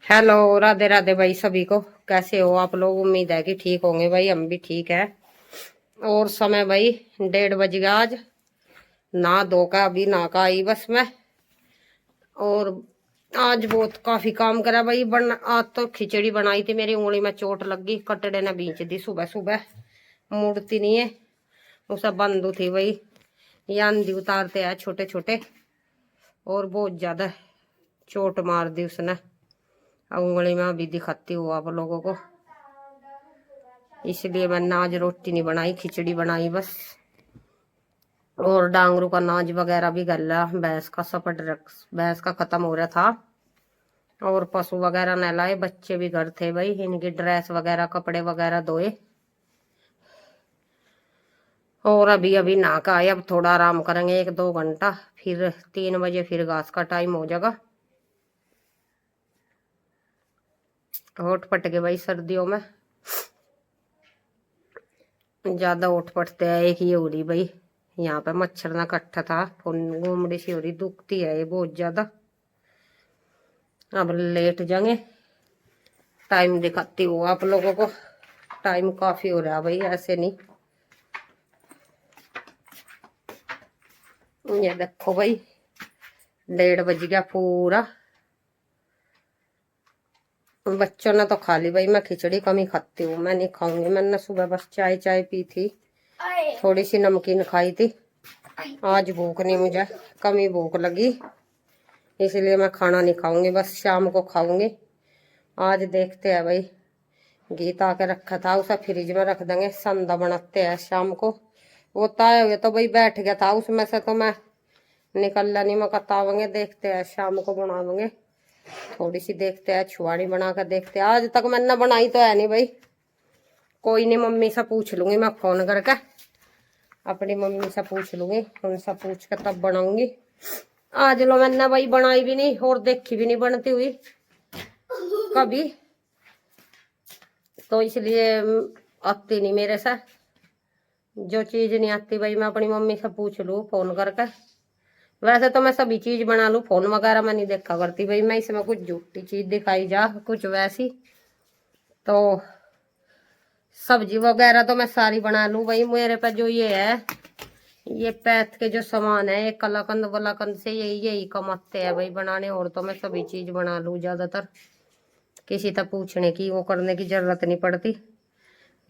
Hello, Radhe Radhe भाई सभी को। कैसे हो आप लोग? उम्मीद है कि ठीक होंगे भाई, हम भी ठीक है। और समय भाई 1:30 बज गया आज। ना धो का अभी ना का आई बस मैं। और आज बहुत काफी काम करा भाई। आज तो खिचड़ी बनाई थी, मेरी उंगली में चोट लग गई, कटड़े ने बींच दी सुबह सुबह। मुड़ती नहीं है, उसे बंद थी भाई। ये आंधी उतारते हैं छोटे छोटे, और बहुत ज्यादा चोट मार दी उसने। उंगली में अभी दिखाती हूँ आप लोगों को, इसलिए मैंने आज रोटी नहीं बनाई, खिचड़ी बनाई बस। और डांगरू का नाज वगैरह भी गला, भैंस का सपट रख, भैंस का खत्म हो रहा था। और पशु वगैरह नहलाए, बच्चे भी घर थे भाई, इनकी ड्रेस वगैरह कपड़े वगैरह धोए। और अभी अभी नहा का आए, अब थोड़ा आराम करेंगे 1-2 घंटा, फिर 3 बजे फिर घास का टाइम हो जाएगा। होठ पट के भाई सर्दियों में ज्यादा होठ पटते हैं। एक ये हो रही भाई, यहाँ पे मच्छर ना इकट्ठा था, घूमड़ी सी हो रही, दुखती है ये बहुत ज्यादा। अब लेट जाएंगे, टाइम दिखाती हूँ आप लोगों को। टाइम काफी हो रहा है भाई, ऐसे नहीं। ये देखो भाई, 1:30 बज गया पूरा। बच्चों ने तो खा ली भाई, मैं खिचड़ी कम ही खाती हूँ, मैं नहीं खाऊंगी। मैंने सुबह बस चाय चाय पी थी, थोड़ी सी नमकीन खाई थी। आज भूख नहीं, मुझे कम ही भूख लगी, इसलिए मैं खाना नहीं खाऊंगी, बस शाम को खाऊंगी। आज देखते हैं भाई, गीत आके रखा था, उसे फ्रिज में रख देंगे, संदा बनाते हैं शाम को। वो ताए हुए तो भाई बैठ गया था, उसमें से तो मैं निकल नहीं, मैं कतावेंगे, देखते हैं शाम को बनावेंगे। थोड़ी सी देखते हैं, छुआड़ी बना कर देखते हैं। आज तक मैंने बनाई तो है नहीं भाई, कोई नहीं, मम्मी से पूछ लूंगी मैं फोन करके, अपनी मम्मी से पूछ लूंगी, उनसे पूछ कर तब बनाऊंगी। आज लो मैंने भाई बनाई भी नहीं, और देखी भी नहीं बनती हुई कभी, तो इसलिए आती नहीं मेरे से। जो चीज नहीं आती भाई मैं अपनी मम्मी से पूछ लूँ फोन करके। वैसे तो मैं सभी चीज बना लूँ, फोन वगैरह मैं नहीं देखा करती भाई, मैं इसमें कुछ झूठी चीज दिखाई जा कुछ वैसी। तो सब्जी वगैरह तो मैं सारी बना लूँ भाई। मेरे पे जो ये है, ये पैथ के जो सामान है, ये कलाकंद वलाकंद से यही यही कमाते हैं भाई बनाने, और तो मैं सभी चीज बना लूँ ज्यादातर। किसी तक पूछने की वो करने की जरूरत नहीं पड़ती।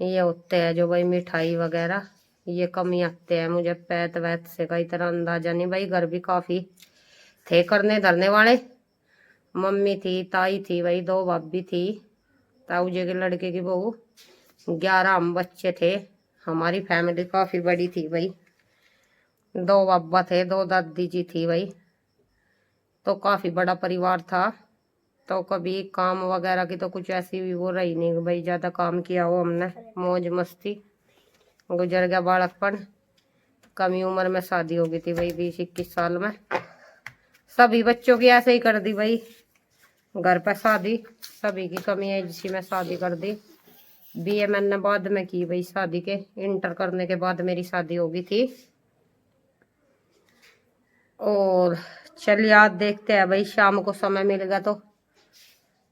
ये होते हैं जो भाई मिठाई वगैरह, ये कम ही आते हैं मुझे, पैत वैत से का इतना अंदाजा नहीं भाई। घर भी काफी थे करने धरने वाले, मम्मी थी, ताई थी भाई, 2 भाभी थी, ताऊ जी के लड़के की बहू, 11 हम बच्चे थे। हमारी फैमिली काफी बड़ी थी भाई, 2 बाबा थे, 2 दादी जी थी भाई, तो काफी बड़ा परिवार था। तो कभी काम वगैरह की तो कुछ ऐसी भी वो रही नहीं भाई, ज्यादा काम किया हो हमने, मौज मस्ती, गुजर गया बालकपन। कमी उम्र में शादी हो गई थी भाई, 20-21 साल में। सभी बच्चों की ऐसे ही कर दी भाई, घर पे शादी, सभी की कमी एज सी में शादी कर दी। बीए मैंने बाद में की भाई, शादी के इंटर करने के बाद मेरी शादी हो गई थी। और चलिए आज देखते हैं भाई, शाम को समय मिलेगा तो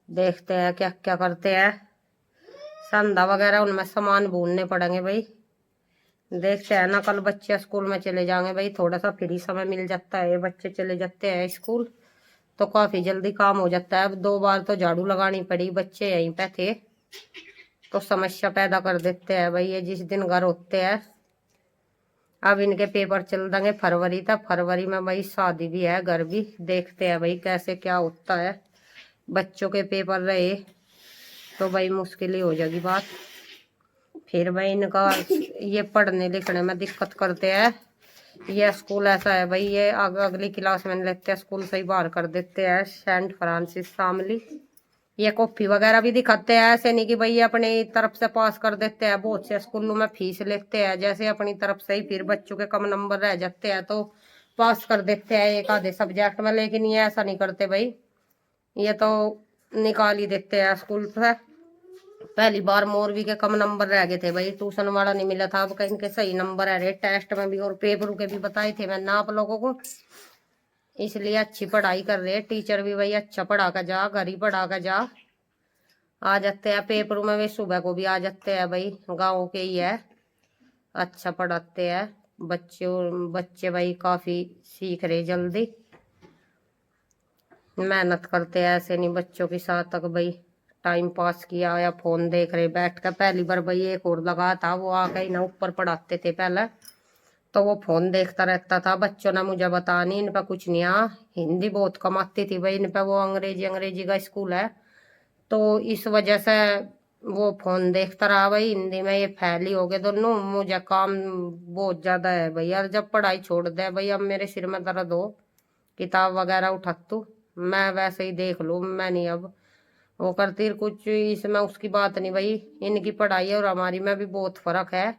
देखते हैं क्या क्या करते हैं। संधा वगैरह उनमें सामान भूनने पड़ेंगे भाई, देखते हैं ना। कल बच्चे स्कूल में चले जाएंगे भाई, थोड़ा सा फ्री समय मिल जाता है, बच्चे चले जाते हैं स्कूल तो काफी जल्दी काम हो जाता है। अब 2 बार तो झाड़ू लगानी पड़ी, बच्चे यहीं पे थे तो समस्या पैदा कर देते हैं भाई ये, जिस दिन घर होते हैं। अब इनके पेपर चल देंगे फरवरी तक, फरवरी में भाई शादी भी है, घर भी, देखते हैं भाई कैसे क्या होता है। बच्चों के पेपर रहे तो भाई मुश्किल ही हो जाएगी बात, फिर भाई इनका ये पढ़ने लिखने में दिक्कत करते हैं। ये स्कूल ऐसा है भाई, ये अगली क्लास में लेते हैं, स्कूल से ही बाहर कर देते हैं, सेंट फ्रांसिस शामली। ये कॉपी वगैरह भी दिखाते हैं, ऐसे नहीं कि भाई ये अपनी तरफ से पास कर देते हैं। बहुत से स्कूलों में फीस लेते हैं जैसे अपनी तरफ से ही, फिर बच्चों के कम नंबर रह जाते हैं तो पास कर देते हैं एक आधे सब्जेक्ट में, लेकिन ये ऐसा नहीं करते भाई, ये तो निकाल ही देते हैं स्कूल से। पहली बार मोरवी के कम नंबर रह गए थे भाई, ट्यूशन वाला नहीं मिला था, अब कहीं के सही नंबर है रे टेस्ट में भी, और पेपरों के भी बताए थे मैंने आप लोगों को। इसलिए अच्छी पढ़ाई कर रहे हैं। टीचर भी भाई अच्छा पढ़ा कर जा, घर ही पढ़ा कर जा। आ जाते हैं पेपर में, वे सुबह को भी आ जाते हैं भाई, गाँव के ही है। अच्छा पढ़ाते हैं बच्चे भाई काफी सीख रहे जल्दी, मेहनत करते हैं। ऐसे नहीं बच्चों के साथ तक भाई टाइम पास किया या फोन देख रहे बैठ कर। पहली बार भाई एक और लगा था, वो आके ना ऊपर पढ़ाते थे पहले, तो वो फोन देखता रहता था। बच्चों ने मुझे बता नहीं, इन पे कुछ नहीं आ। हिंदी बहुत कम आती थी भाई इन पे, वो अंग्रेजी का स्कूल है, तो इस वजह से वो फोन देखता रहा भाई। हिंदी में ये फेल ही हो गए दोनों। मुझे काम बहुत ज्यादा है भाई यार, जब पढ़ाई छोड़ दे भाई अब मेरे सिर में दर्द हो, किताब वगैरह उठा तू मैं वैसे ही देख लूँ। मैं नहीं अब वो करती कुछ, इसमें उसकी बात नहीं भाई। इनकी पढ़ाई और हमारी में भी बहुत फर्क है।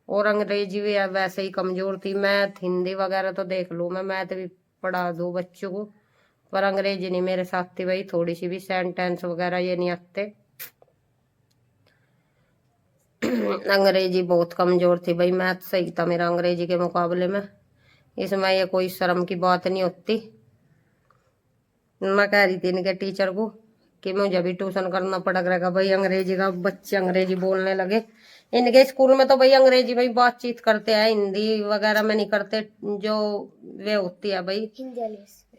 और अंग्रेजी भी वैसे ही कमजोर थी। मैथ हिंदी वगैरह तो देख लूँ मैं, मैथ भी पढ़ा दूँ बच्चों को, पर अंग्रेजी नहीं मेरे साथ थी भाई। थोड़ी सी भी सेंटेंस वगैरह ये नहीं आते। अंग्रेजी बहुत कमजोर थी भाई, मैथ सही था मेरा अंग्रेजी के मुकाबले में। इसमें ये कोई शर्म की बात नहीं होती। मैं कह रही थी इनके टीचर को कि मुझे भी ट्यूशन करना पड़ेगा भाई अंग्रेजी का, बच्चे अंग्रेजी बोलने लगे। इनके स्कूल में तो भाई अंग्रेजी में बातचीत करते हैं, हिंदी वगैरह में नहीं करते। जो वे होती है भाई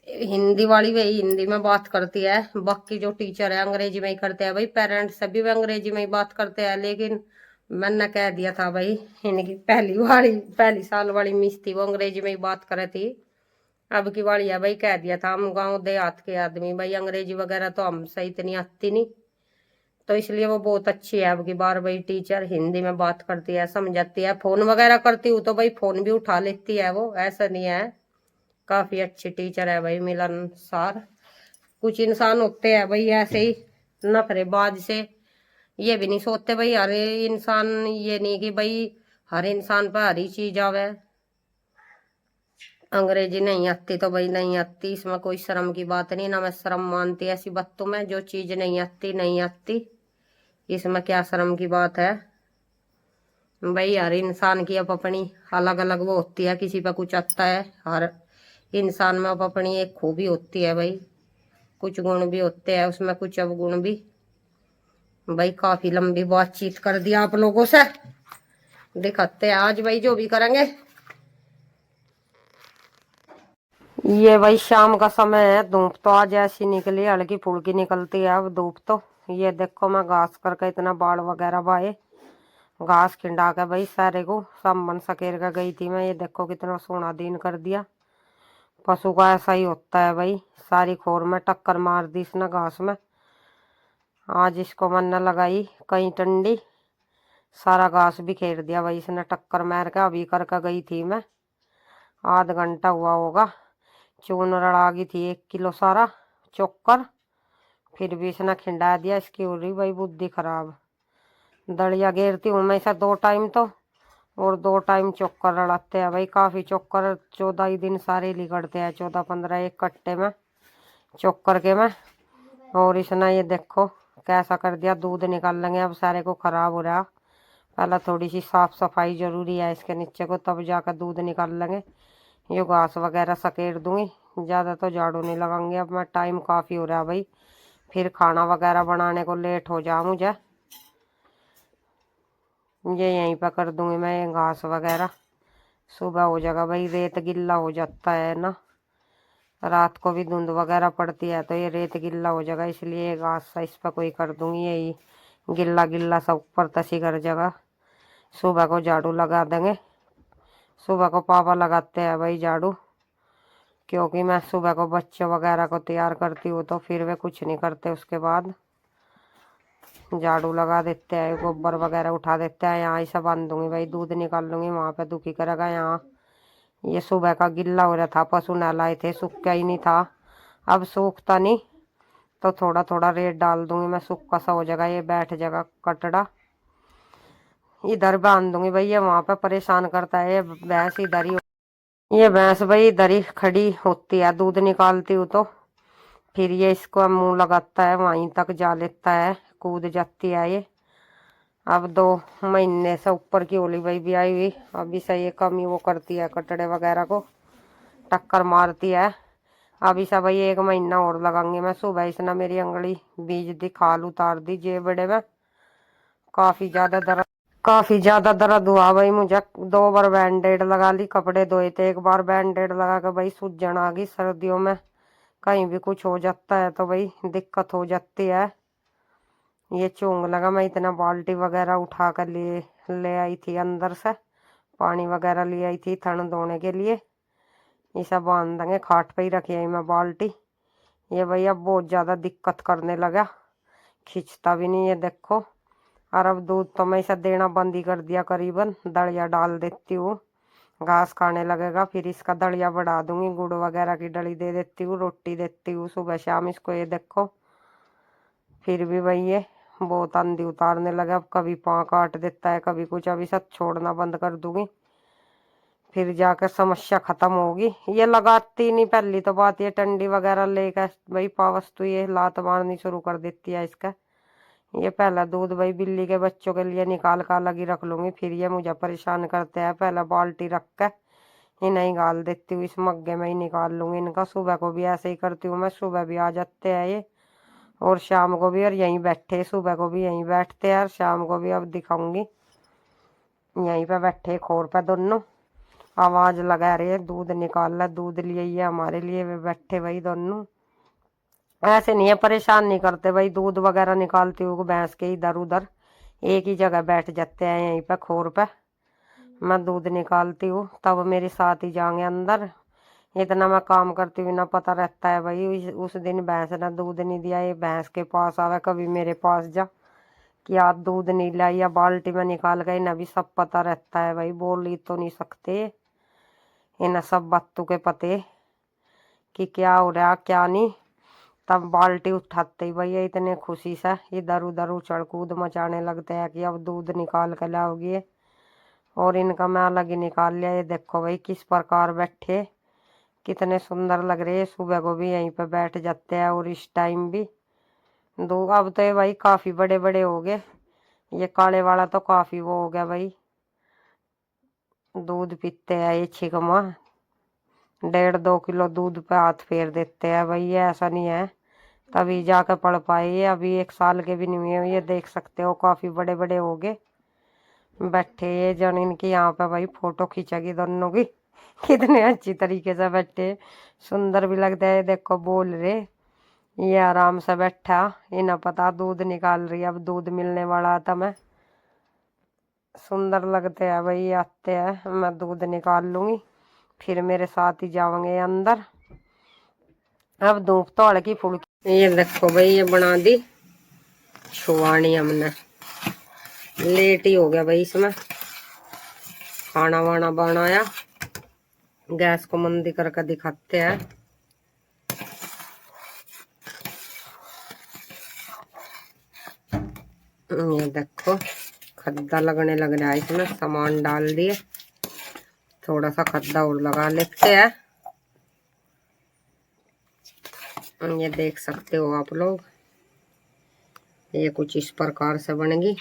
हिंदी वाली, वे हिंदी में बात करती है। बाकी जो टीचर है अंग्रेजी में ही करते हैं भाई। पेरेंट्स सभी वे अंग्रेजी में ही बात करते हैं। लेकिन मैंने कह दिया था भाई, इनकी पहली साल वाली मिस थी, वो अंग्रेजी में ही बात करे थी। अब की बारी है भाई, कह दिया था हम गांव देहात के आदमी भाई, अंग्रेजी वगैरह तो हमसे इतनी आती नहीं, तो इसलिए वो बहुत अच्छी है। अब की बार भाई टीचर हिंदी में बात करती है, समझाती है। फोन वगैरह करती हूँ तो भाई फोन भी उठा लेती है वो, ऐसा नहीं है। काफी अच्छी टीचर है भाई, मिलनसार। कुछ इंसान होते हैं भाई ऐसे ही नखरेबाज से, ये भी नहीं सोचते भाई हर इंसान, ये नहीं कि भाई हर इंसान पर हर ही चीज आवे। अंग्रेजी नहीं आती तो भाई नहीं आती, इसमें कोई शर्म की बात नहीं। ना मैं शर्म मानती ऐसी बातों में, जो चीज नहीं आती नहीं आती, इसमें क्या शर्म की बात है भाई। हर इंसान की अब अपनी अलग अलग वो होती है, किसी पे कुछ आता है। हर इंसान में अब अपनी एक खूबी होती है भाई, कुछ गुण भी होते हैं उसमें, कुछ अवगुण भी। भाई काफी लंबी बातचीत कर दिया आप लोगों से, दिखाते हैं आज भाई जो भी करेंगे। ये भाई शाम का समय है, धूप तो आज ऐसी निकली, हल्की फुल्की निकलती है अब धूप तो। ये देखो मैं घास करके इतना बाल वगैरह बाए, घास खिंडा के भाई सारे को सामान सकेर कर गई थी मैं। ये देखो कितना सोना दिन कर दिया। पशु का ऐसा ही होता है भाई, सारी खोर में टक्कर मार दी इसने घास में। आज इसको मन न लगाई कहीं टंडी, सारा घास बिखेर दिया भाई इसने टक्कर मार के। अभी करके गई थी मैं, आध घंटा हुआ होगा। चून रड़ा गई थी 1 किलो सारा चोकर, फिर भी इसने खिंडा दिया। इसकी हो रही भाई बुद्धि खराब। दड़िया घेरती हूँ मैं इसे 2 टाइम तो, और 2 टाइम चोकर रड़ाते हैं भाई। काफी चोकर 14 ही दिन सारे लिगड़ते हैं, 14-15 एक कट्टे में चोकर के में। और इसने ये देखो कैसा कर दिया, दूध निकाल लेंगे अब सारे को, खराब हो रहा। पहले थोड़ी सी साफ सफाई जरूरी है इसके नीचे को, तब जाकर दूध निकाल लेंगे। ये घास वगैरह सकेर दूंगी, ज़्यादा तो झाड़ू नहीं लगाऊंगी अब मैं। टाइम काफ़ी हो रहा है भाई, फिर खाना वगैरह बनाने को लेट हो जा मुझे। ये यहीं पर कर दूंगी मैं घास वगैरह, सुबह हो जाएगा भाई। रेत गिल्ला हो जाता है ना, रात को भी धुंध वगैरह पड़ती है तो ये रेत गिल्ला हो जाएगा, इसलिए घास इस पर कोई कर दूंगी। यही गिल्ला गिल्ला सब ऊपर तसी कर जगह, सुबह को झाड़ू लगा देंगे। सुबह को पापा लगाते हैं भाई झाड़ू, क्योंकि मैं सुबह को बच्चे वगैरह को तैयार करती हूँ तो फिर वे कुछ नहीं करते। उसके बाद झाड़ू लगा देते हैं, गोबर वगैरह उठा देते हैं। यहाँ ऐसा बांध दूंगी भाई, दूध निकाल लूंगी, वहाँ पे दुखी करेगा। यहाँ ये सुबह का गिल्ला हो रहा था, पशु नहलाए थे, सूखा ही नहीं था। अब सूखता नहीं तो थोड़ा थोड़ा रेत डाल दूंगी मैं, सूखा सा हो जाएगा, ये बैठ जाएगा कटड़ा। इधर बांध दूंगी भाई, ये वहाँ पे परेशान करता है। ये भैंस इधर ही, ये भैंस भाई इधर ही खड़ी होती है, दूध निकालती हूँ तो फिर ये इसको मुंह लगाता है, वहीं तक जा लेता है, कूद जाती है ये। अब 2 महीने से ऊपर की होली भाई भी आई हुई, अभी से ये कमी वो करती है, कटड़े वगैरह को टक्कर मारती है। अभी सब भाई 1 महीना और लगाऊंगी मैं। सुबह इसने मेरी अंगली बीज दी, खाल उतार दी जे बड़े में। काफी ज्यादा दर्द हुआ भाई मुझे। 2 बार बैंडेड लगा ली, कपड़े धोए थे, 1 बार बैंडेड लगा के भाई सूजन आ गई। सर्दियों में कहीं भी कुछ हो जाता है तो भाई दिक्कत हो जाती है। ये चोंग लगा। मैं इतना बाल्टी वगैरह उठा कर ले आई थी अंदर से, पानी वगैरह ले आई थी थन धोने के लिए। ये सब बांध देंगे, खाट पे ही रखी है मैं बाल्टी। ये भैया बहुत ज्यादा दिक्कत करने लगा, खींचता भी नहीं। ये देखो, और अब दूध तो मैं इसे देना बंद ही कर दिया करीबन। दलिया डाल देती हूँ, घास खाने लगेगा, फिर इसका दलिया बढ़ा दूंगी। गुड़ वगैरह की डली दे देती हूँ, रोटी देती हूँ सुबह शाम इसको। ये देखो, फिर भी भाई ये बहुत आंधी उतारने लगा। अब कभी पाँव काट देता है, कभी कुछ। अभी सब छोड़ना बंद कर दूंगी, फिर जाकर समस्या खत्म होगी। ये लगाती नहीं, पहली तो बात। ये टंडी वगैरह लेकर भाई पावस तो ये लात मारनी शुरू कर देती है इसका। ये पहला दूध भाई बिल्ली के बच्चों के लिए निकाल कर अलग ही रख लूंगी, फिर ये मुझे परेशान करते हैं। पहला बाल्टी रख कर इन्हें गाल देती हूँ, इस मग्गे में ही निकाल लूंगी इनका। सुबह को भी ऐसे ही करती हूँ मैं, सुबह भी आ जाते हैं ये और शाम को भी। और यहीं बैठे, सुबह को भी यहीं बैठते हैं और शाम को भी। अब दिखाऊंगी, यहीं पे बैठे खोर पे दोनों, आवाज लगा रहे दूध निकाल ला, दूध लिए ये हमारे लिए। वे बैठे भाई दोनों, ऐसे नहीं है, परेशान नहीं करते भाई। दूध वगैरह निकालती हूँ भैंस के, इधर उधर एक ही जगह बैठ जाते हैं यहीं पे खोर पे। मैं दूध निकालती हूँ तब मेरे साथ ही जाएंगे अंदर। इतना मैं काम करती हूँ ना, पता रहता है भाई। उस दिन भैंस ने दूध नहीं दिया, ये भैंस के पास आवे, कभी मेरे पास जा कि आज दूध नहीं लाई, या बाल्टी में निकाल गई ना। भी सब पता रहता है भाई, बोल ही तो नहीं सकते। इन्हें सब बातों के पते कि क्या हो रहा क्या नहीं। तब बाल्टी उठाते ही भैया इतने खुशी से इधर उधर उछल कूद मचाने लगते हैं कि अब दूध निकाल कर लाओगी। और इनका मैं अलग ही निकाल लिया। ये देखो भाई किस प्रकार बैठे, कितने सुंदर लग रहे हैं। सुबह को भी यहीं पे बैठ जाते हैं और इस टाइम भी। दो अब तो ये भाई काफी बड़े बड़े हो गए। ये काले वाला तो काफी वो हो गया भाई, दूध पीते हैं ये छिकमा। 1.5-2 किलो दूध पे हाथ फेर देते हैं भाई। ये ऐसा नहीं है तभी जाकर पढ़ पाए। ये अभी 1 साल के भी नहीं हुए। ये देख सकते हो काफी बड़े बड़े हो गए। बैठे ये जन इनकी यहाँ पे भाई फोटो खींचेगी दोनों की। कितने अच्छी तरीके से बैठे, सुंदर भी लगता है। देखो बोल रहे, ये आराम से बैठा, इन्हें पता दूध निकाल रही। अब दूध मिलने वाला था। मैं सुंदर लगते हैं भाई, आते हैं। मैं दूध निकाल लूंगी, फिर मेरे साथ ही जाओगे अंदर। अब धूप तो हल्की फुल्की। ये देखो भाई, ये बना दी छुआनी हमने। लेट ही हो गया भाई इसमें, खाना वाना बनाया। गैस को मंदी करके दिखाते हैं। ये देखो खद्दा लगने लग रहा है इसमें, सामान डाल दिए। थोड़ा सा खद्दा और लगा लेते हैं। ये देख सकते हो आप लोग, ये कुछ इस प्रकार से बनेगी।